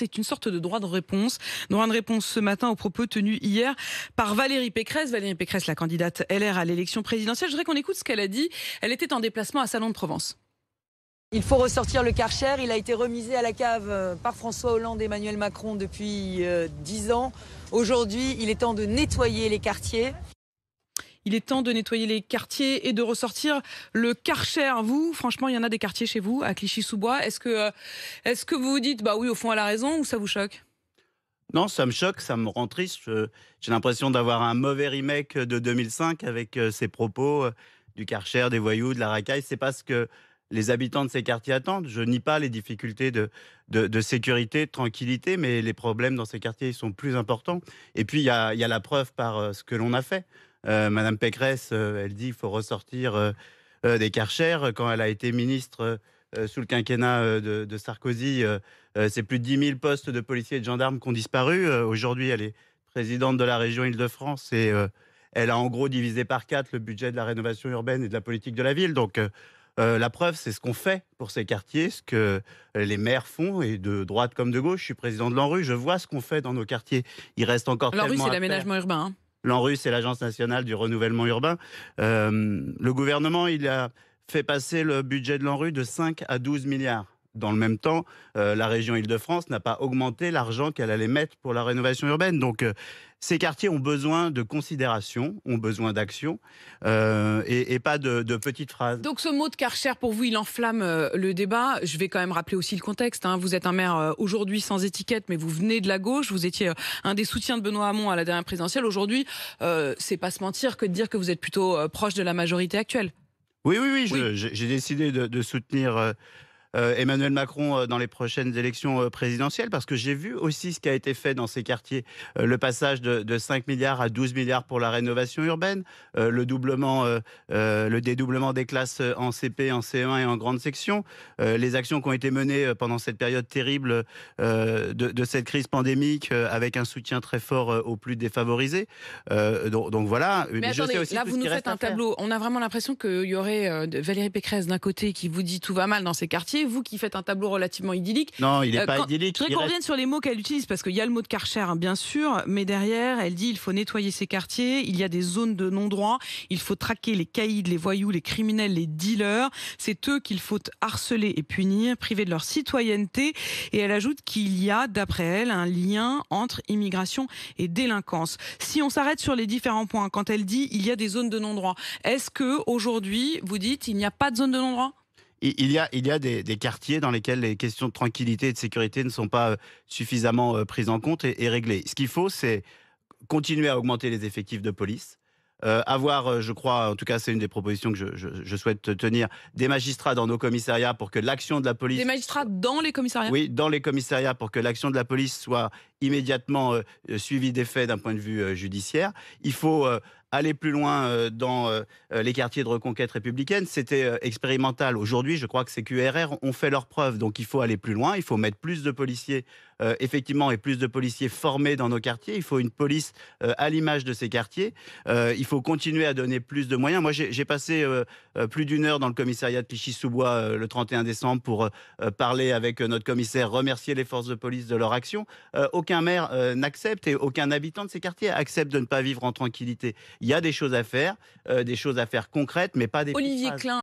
C'est une sorte de droit de réponse. Droit de réponse ce matin aux propos tenus hier par Valérie Pécresse. Valérie Pécresse, la candidate LR à l'élection présidentielle. Je voudrais qu'on écoute ce qu'elle a dit. Elle était en déplacement à Salon de Provence. Il faut ressortir le Karcher. Il a été remisé à la cave par François Hollande et Emmanuel Macron depuis 10 ans. Aujourd'hui, il est temps de nettoyer les quartiers. Il est temps de nettoyer les quartiers et de ressortir le Karcher. Vous, franchement, il y en a des quartiers chez vous, à Clichy-sous-Bois. Est-ce que vous vous dites, bah oui, au fond, elle a raison, ou ça vous choque? Non, ça me choque, ça me rend triste. J'ai l'impression d'avoir un mauvais remake de 2005 avec ces propos du Karcher, des voyous, de la racaille. C'est pas ce que les habitants de ces quartiers attendent. Je nie pas les difficultés de sécurité, de tranquillité, mais les problèmes dans ces quartiers ils sont plus importants. Et puis, il y a la preuve par ce que l'on a fait. Madame Pécresse, elle dit qu'il faut ressortir des Karcher. Quand elle a été ministre sous le quinquennat de Sarkozy, c'est plus de 10 000 postes de policiers et de gendarmes qui ont disparu. Aujourd'hui, elle est présidente de la région Île-de-France et elle a en gros divisé par 4 le budget de la rénovation urbaine et de la politique de la ville. Donc, la preuve, c'est ce qu'on fait pour ces quartiers, ce que les maires font, et de droite comme de gauche. Je suis président de l'ANRU, je vois ce qu'on fait dans nos quartiers. Il reste encore L'ANRU, tellement à c'est faire. l'aménagement urbain. Hein. L'ANRU, c'est l'Agence nationale du renouvellement urbain. Le gouvernement, il a fait passer le budget de l'ANRU de 5 à 12 milliards. Dans le même temps, la région Île-de-France n'a pas augmenté l'argent qu'elle allait mettre pour la rénovation urbaine. Donc, ces quartiers ont besoin de considération, ont besoin d'action et pas de petites phrases. Donc ce mot de Karcher, pour vous, il enflamme le débat. Je vais quand même rappeler aussi le contexte. Hein. Vous êtes un maire aujourd'hui sans étiquette, mais vous venez de la gauche. Vous étiez un des soutiens de Benoît Hamon à la dernière présidentielle. Aujourd'hui, c'est pas se mentir que de dire que vous êtes plutôt proche de la majorité actuelle. Oui. J'ai décidé de soutenir Emmanuel Macron dans les prochaines élections présidentielles, parce que j'ai vu aussi ce qui a été fait dans ces quartiers. Le passage de 5 milliards à 12 milliards pour la rénovation urbaine, le dédoublement des classes en CP, en CE1 et en grande section, les actions qui ont été menées pendant cette période terrible de cette crise pandémique, avec un soutien très fort aux plus défavorisés. Donc voilà. Mais attendez, là vous nous faites un tableau. On a vraiment l'impression qu'il y aurait Valérie Pécresse d'un côté qui vous dit tout va mal dans ces quartiers, vous qui faites un tableau relativement idyllique. Non, il n'est pas idyllique. Je voudrais qu'on revienne sur les mots qu'elle utilise, parce qu'il y a le mot de Karcher, hein, bien sûr, mais derrière, elle dit il faut nettoyer ces quartiers, il y a des zones de non-droit, il faut traquer les caïds, les voyous, les criminels, les dealers. C'est eux qu'il faut harceler et punir, priver de leur citoyenneté. Et elle ajoute qu'il y a, d'après elle, un lien entre immigration et délinquance. Si on s'arrête sur les différents points, quand elle dit il y a des zones de non-droit, est-ce que aujourd'hui vous dites il n'y a pas de zone de non-droit? Il y a des quartiers dans lesquels les questions de tranquillité et de sécurité ne sont pas suffisamment prises en compte et réglées. Ce qu'il faut, c'est continuer à augmenter les effectifs de police. Avoir, je crois, en tout cas c'est une des propositions que je souhaite tenir, des magistrats dans nos commissariats pour que l'action de la police... Des magistrats dans les commissariats? Oui, dans les commissariats, pour que l'action de la police soit immédiatement suivie des faits d'un point de vue judiciaire. Il faut aller plus loin dans les quartiers de reconquête républicaine. C'était expérimental. Aujourd'hui, je crois que ces QRR ont fait leurs preuves. Donc il faut aller plus loin. Il faut mettre plus de policiers, effectivement, et plus de policiers formés dans nos quartiers. Il faut une police à l'image de ces quartiers. Il faut continuer à donner plus de moyens. Moi, j'ai passé plus d'une heure dans le commissariat de Clichy-sous-Bois le 31 décembre pour parler avec notre commissaire, remercier les forces de police de leur action. Aucun maire n'accepte, et aucun habitant de ces quartiers accepte de ne pas vivre en tranquillité. Il y a des choses à faire concrètes, mais pas des petites phrases. Olivier Klein.